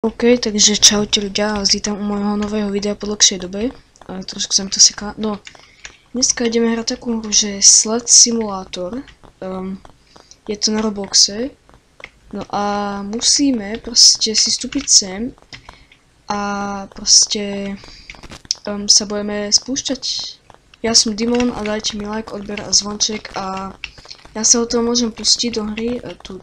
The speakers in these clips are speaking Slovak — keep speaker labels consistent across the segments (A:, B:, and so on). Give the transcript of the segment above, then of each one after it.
A: OK, takže čaute ľudia, vás vítam u môjho nového videa po dlhšej dobe. Trošku sa mi to seká. No, dneska ideme hrať takú hru, že Sled Simulator. Je to na Robloxe. No a musíme proste si vstúpiť sem a proste sa budeme spúšťať. Ja som Dimon a dajte mi like, odber a zvonček a ja sa o toho môžem pustiť do hry. Tu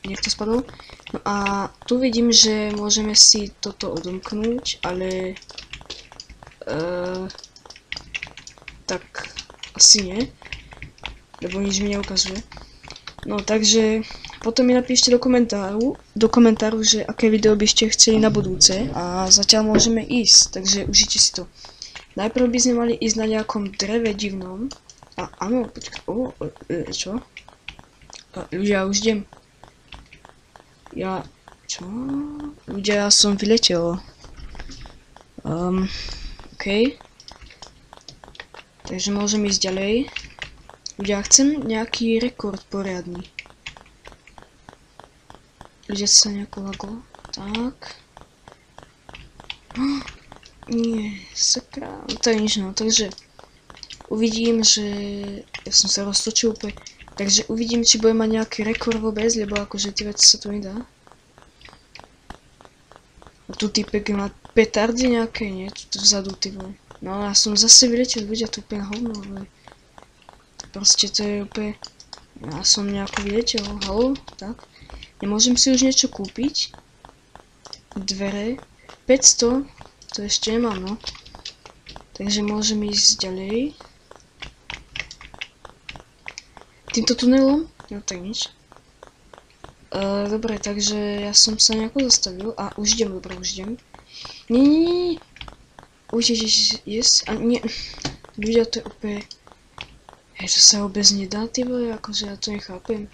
A: niekto spadol. No a tu vidím, že môžeme si toto odomknúť, ale tak asi nie, lebo nič mi neukazuje. No takže potom mi napíšte do komentáru, že aké video by ste chceli na budúce a zatiaľ môžeme ísť, takže užite si to. Najprv by sme mali ísť na nejakom dreve divnom. A áno, počkaj, čo? Ľudia, už idem. Čo? Ľudia, ja som vyletel. OK. Takže môžem ísť ďalej. Ľudia, chcem nejaký rekord poriadny. Ľudia sa nejako lago. Tak. Nie, sakra. No to je nič, no. Takže uvidím, že ja som sa roztočil úplne. Takže uvidím, či budem mať nejaký rekord vôbec, lebo akože tie veci sa tu nedá. A tu typek má petardy nejaké, nie? Tu vzadu, ty vole. No ja som zase vyletel, ľudia, to úplne hovno, vole. Proste to je úplne... Ja som nejako vyletel, halo, tak. Nemôžem si už niečo kúpiť? Dvere. 500, to ešte nemám, no. Takže môžem ísť ďalej. Týmto tunelom? No tak nič. Dobre, takže ja som sa nejako zastavil a už idem, dobre, už idem. Nie. Už yes. A nie. Ľudia, to je úplne... Hej, to sa vôbec nedá, ty vole, akože ja to nechápem.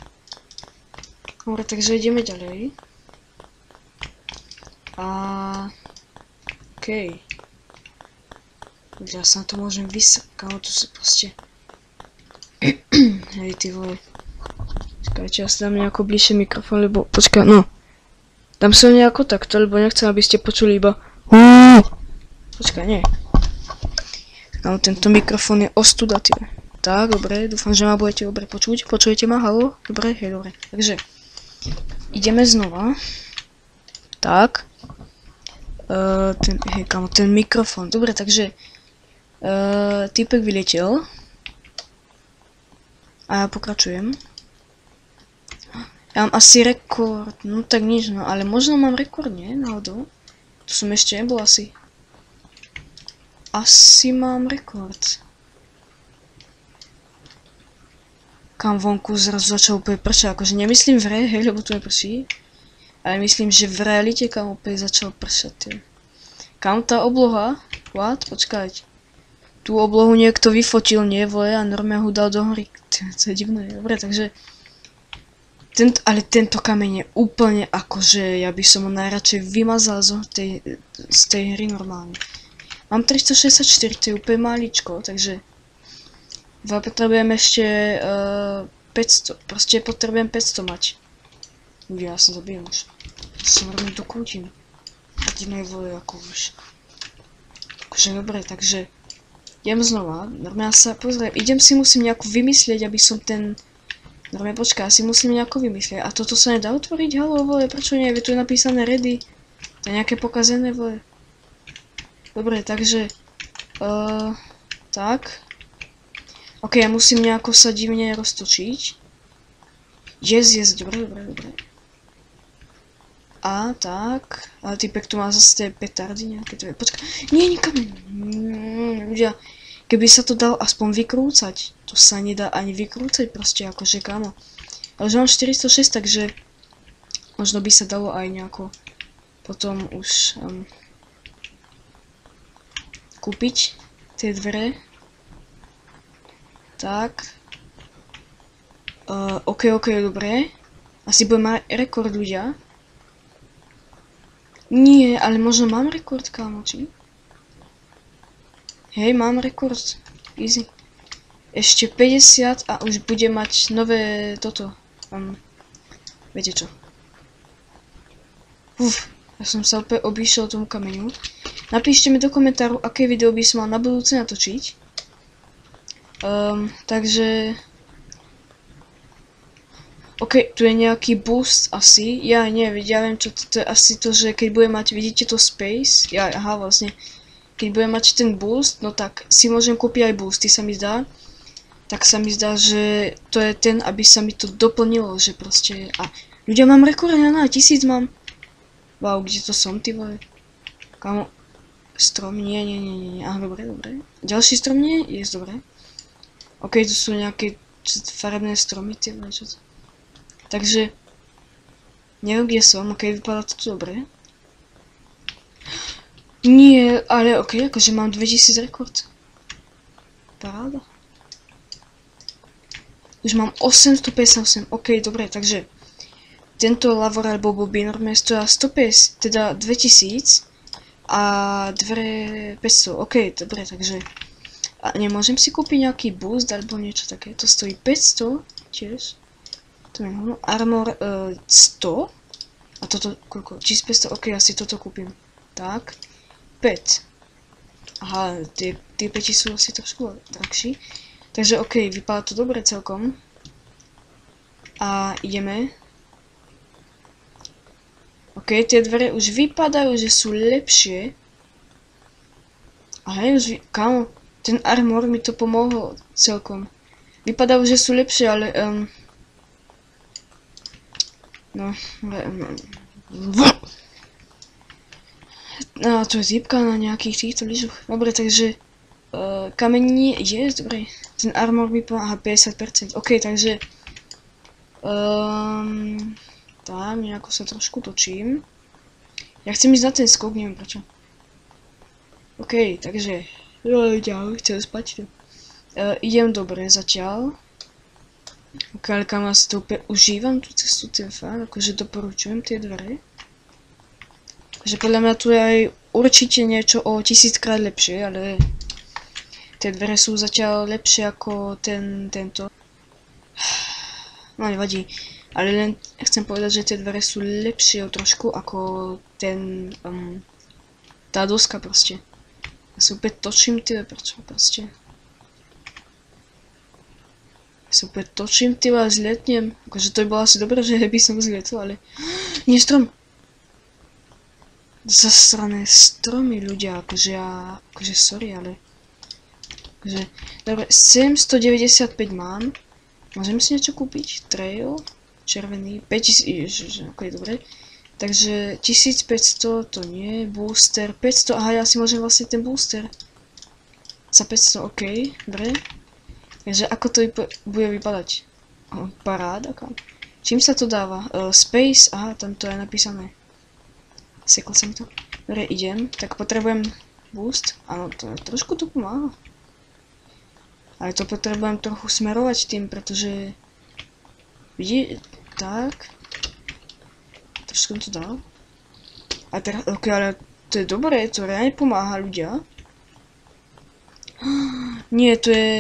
A: Dobre, takže ideme ďalej. A... OK. Ja sa na to môžem vysať, tu sa proste... Hej, ty vole. Počkajte, ja si dám nejako bližšie mikrofón, lebo... Počkaj, no. Dám sa nejako takto, lebo nechcem, aby ste počuli iba... Počkaj, nie. No, tento mikrofón je ostuda, ty. Tak, dobre, dúfam, že ma budete dobre počuť. Počujete ma, halo? Dobre, hej, dobre. Takže... Ideme znova. Tak. Hej, kamo, ten mikrofón. Dobre, takže... Týpek vyletel. A ja pokračujem. Ja mám asi rekord, no tak nič, no, ale možno mám rekord, nie? Náhodou. Tu som ešte nebol asi. Asi mám rekord. Kam vonku zrazu začal úplne pršať, akože nemyslím v hre, hej, lebo tu neprší. Ale myslím, že v realite kam opäť začal pršať, tým. Kam tá obloha? What? Počkajte. Tú oblohu niekto vyfotil, nie, vole, a normálne ho dal do hory. To je divné, dobre, takže... Ale tento kameň je úplne akože, ja by som ho najradšej vymazal z tej hry normálne. Mám 364, to je úplne maličko, takže... Potrebujem ešte 500, proste potrebujem 500 mať. Ja sa zabijem už. Sa normálne dokrútim. A ty nevole, ako už. Akože dobre, takže... Idem znova, normálne sa pozriem, musím nejako vymyslieť, aby som ten... Normálne počkaj, si musím nejako vymyslieť. A toto sa nedá otvoriť, halo, vole, prečo nie? Je tu napísané ready. To je nejaké pokazené, vole. Dobre, takže... tak. Ok, ja musím nejako sa divne roztočiť. Yes, dobre. A tak, ale typek tu má zase tie petardy nejaké, to je, počkaj, nie, nikam, ľudia, keby sa to dalo aspoň vykrúcať, to sa nedá ani vykrúcať proste, akože kámo. Ale už mám 406, takže možno by sa dalo aj nejako potom už kúpiť tie dvere. Tak. OK, dobre. Asi budem mať rekord, ľudia. Nie, ale možno mám rekord, kámo, či? Hej, mám rekord. Easy. Ešte 50 a už bude mať nové toto. Viete čo. Ja som sa opäť obýšiel tomu kameňu. Napíšte mi do komentáru, aké video by som mal na budúce natočiť. Takže... OK, tu je nejaký boost asi. Ja neviem, ja viem čo to je asi to, že keď budem mať, vidíte to space? Aha, vlastne. Keď budem mať ten boost, no tak si môžem kúpiť aj boosty, sa mi zdá. Tak sa mi zdá, že to je ten, aby sa mi to doplnilo, že proste... A ľudia, mám rekord, ja na 1000 mám. Wow, kde to som, ty vole? Kamo? Strom? Nie. Aha, dobre. Ďalší strom nie? Je dobre. OK, tu sú nejaké farebné stromy, ty vole, čo to? Takže... Neviem, kde som, OK, vypadá to tu dobre. Nie, ale OK, akože mám 2000 rekord. Paráda. Už mám 858, OK, dobre, takže... Tento lavor alebo bobby normálne stoja 150, teda 2000 a dvere 500, OK, dobre, takže a nemôžem si kúpiť nejaký boost alebo niečo také, to stojí 500 tiež, to je armor 100 a toto koľko, 1500, OK, asi toto kúpim, tak, 5, aha, tie 5 sú asi trošku drahší, takže OK, vypadá to dobre celkom a ideme. OK, tie dvere už vypadajú, že sú lepšie. A hej, už kámo, ten armor mi to pomohol celkom. Vypadajú, že sú lepšie, ale no, to je zípka na nejakých týchto lyžoch. Dobre, takže kamení je, dobre. Ten armor mi pomáha 50%. OK, takže tam nejako sa trošku točím. Ja chcem ísť na ten skok, neviem prečo. OK, takže... Ďalej, chcem spať. Idem dobre zatiaľ. OK, ale kam ja si to úplne užívam tú cestu, ten fakt, akože doporučujem tie dvere. Takže podľa mňa tu je aj určite niečo o 1000-krát lepšie, ale... Tie dvere sú zatiaľ lepšie ako tento. No nevadí. Ale len chcem povedať, že tie dvere sú lepšie o trošku ako ten, tá doska proste. Ja sa opäť točím, prečo proste? Ja sa opäť točím, a zletnem. Akože to by bolo asi dobré, že by som zletol, ale... Nie, strom! Zasrané stromy, ľudia, akože sorry, ale... Akože, dobre, 795 mám. Môžem si niečo kúpiť? Trail? Červený, 5000, ok, dobre. Takže 1500 to nie, booster, 500, aha, ja si môžem vlastne ten booster. Za 500, ok, dobre. Takže ako to bude vypadať? Paráda, kam? Čím sa to dáva? Space, aha, tam to je napísané. Sekol som to. Dobre, idem, tak potrebujem boost, áno, to je trošku to pomáha. Ale to potrebujem trochu smerovať tým, pretože... Vidí, tak. Trošku to dal. A teraz, ok, ale to je dobré, to reálne pomáha ľudia. Nie, to je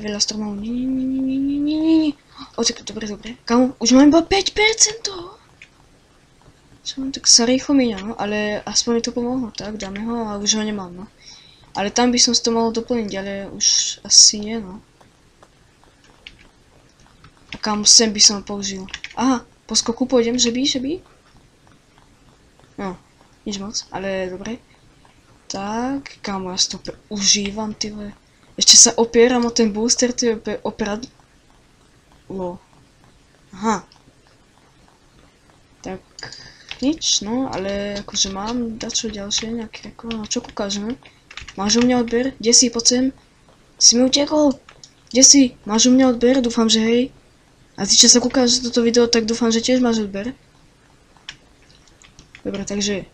A: veľa stromov. Nie. Tak dobre. Kamu, už mám iba 5% toho. Čo mám, tak sa rýchlo míňa, no, ale aspoň mi to pomohlo, tak dáme ho a už ho nemám, no. Ale tam by som si to mohol doplniť, ale už asi nie, no. A kam sem by som ho použil? Aha, po skoku pôjdem, že by? No, nič moc, ale dobre. Tak, kámo, ja si to užívam, ty vole. Ešte sa opieram o ten booster, ty opradlo. Aha. Tak, nič, no, ale akože mám dačo ďalšie, nejaké rekord, no čo ukážeme? Máš u mňa odber? Kde si, poď sem? Si mi utekol? Kde si? Máš u mňa odber? Dúfam, že hej. A ty, čo sa kúkáš toto video, tak dúfam, že tiež máš odber. Dobre, takže...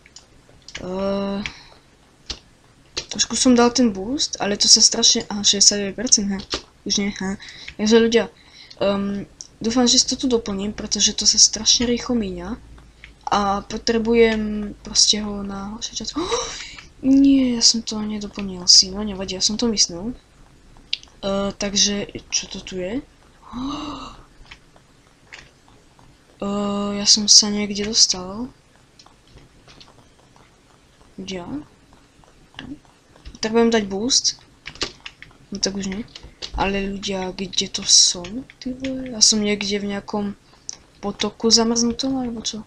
A: trošku som dal ten boost, ale to sa strašne... Aha, 69%, he. Už nie, he. Takže ľudia, dúfam, že si to tu doplním, pretože to sa strašne rýchlo míňa. A potrebujem proste ho na horšie čas... Nie, ja som to nedoplnil si, no nevadí, ja som to myslel. Takže, čo to tu je? Ja som sa niekde dostal. Ľudia. Potrebujem dať boost. No tak už nie. Ale ľudia, kde to som? Ty vole? Ja som niekde v nejakom potoku zamrznutom, alebo čo?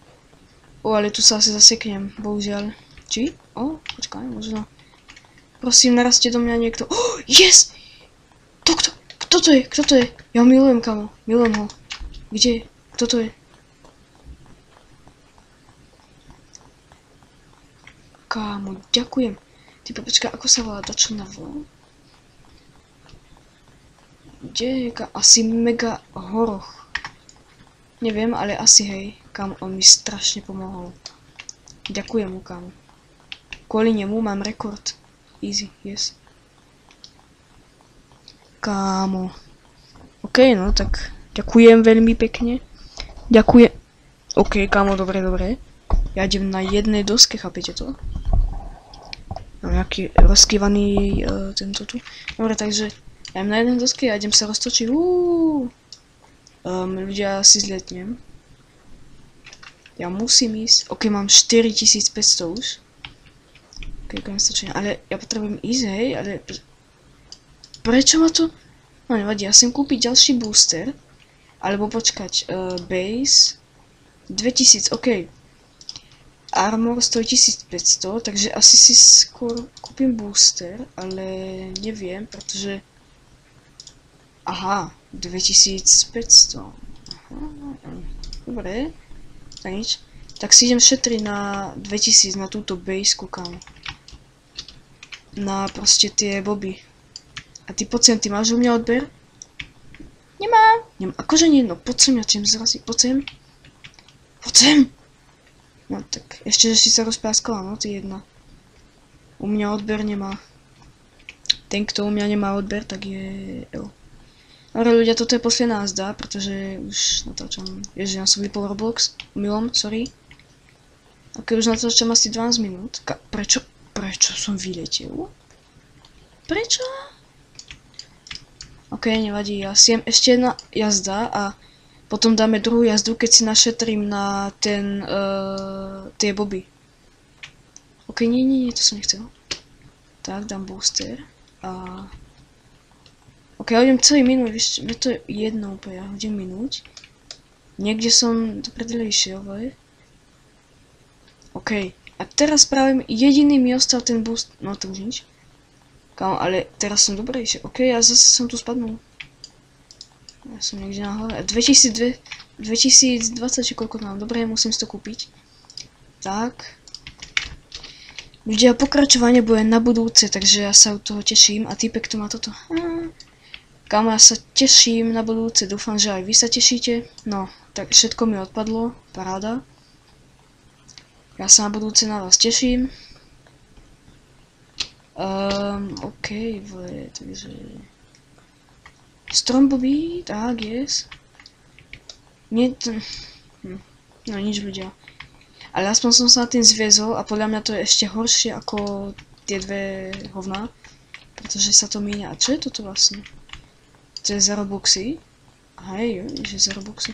A: Ale tu sa asi zaseknem, bohužiaľ. Či? Počkaj, možno. Prosím, narastie do mňa niekto. Yes! Kto to je? Kto to je? Ja ho milujem, kamo. Milujem ho. Kde? Kto to je? Kámo, ďakujem. Ty počkaj, ako sa volá dačo na V? Kde je? Asi mega horoch. Neviem, ale asi hej. Kámo, on mi strašne pomohol. Ďakujem mu, kámo. Kvôli nemu mám rekord. Easy, yes. Kámo. OK, no tak ďakujem veľmi pekne. Ďakujem. OK, kámo, dobre. Ja idem na jednej doske, chápete to? Mám nejaký rozkývaný tento tu. Dobre, takže ja idem na jednej doske a idem sa roztočiť. Ľudia, si zletnem. Ja musím ísť. OK, mám 4500 už. OK, konec točenia. Ale ja potrebujem ísť, hej, ale... Prečo ma to... No nevadí, ja chcem kúpiť ďalší booster. Alebo počkať, base... 2000, OK. Armor stojí 1500, takže asi si skôr kúpim booster, ale neviem, pretože... Aha, 2500. Aha, dobre. Tak nič. Tak si idem šetriť na 2000, na túto base, kúkam. Na proste tie boby. A ty poď sem, ty máš u mňa odber? Nemám. Akože nie, no poď sem, ja čem zrazí, poď sem. Poď sem. No tak, ešte, že si sa rozpráskala, no ty jedna. U mňa odber nemá. Ten, kto u mňa nemá odber, tak je L. Dobre ľudia, toto je posledná jazda, pretože už natáčam, ježiš, ja som vypol Roblox, milom, sorry. Ok, už natáčam asi 12 minút. Prečo som vyletel? Prečo? Ok, nevadí, ja si jem ešte jedna jazda a potom dáme druhú jazdu, keď si našetrím na ten, tie boby. Ok, nie, to som nechcel. Tak, dám booster a... Ok, ja idem celý minúť, ešte, mne to je jedno úplne, ja hodím minúť. Niekde som do prdele išiel, vole. Ok, a teraz práve jediný mi ostal ten boost, no to už nič. Kámo, ale teraz som dobre išiel, ok, ja zase som tu spadnul. Ja som niekde na hlave, 2020 či koľko mám, dobre, musím si to kúpiť. Tak. Ľudia, pokračovanie bude na budúce, takže ja sa od toho teším a týpek tu má toto. Kámo, ja sa teším na budúce, dúfam, že aj vy sa tešíte. No, tak všetko mi odpadlo, paráda. Ja sa na budúce na vás teším. OK, takže... Strombobby, tak, yes. Nie, no nič ľudia. Ale aspoň som sa na tým zviezol a podľa mňa to je ešte horšie ako tie dve hovná. Pretože sa to míňa. A čo je toto vlastne? To je 0 boxy. Hej, že 0 boxy.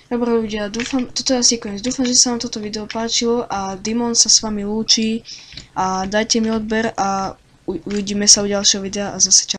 A: Dobre ľudia, dúfam, toto je asi koniec. Dúfam, že sa vám toto video páčilo a Dimon sa s vami lúči. A dajte mi odber a uvidíme sa u ďalšieho videa a zase čau.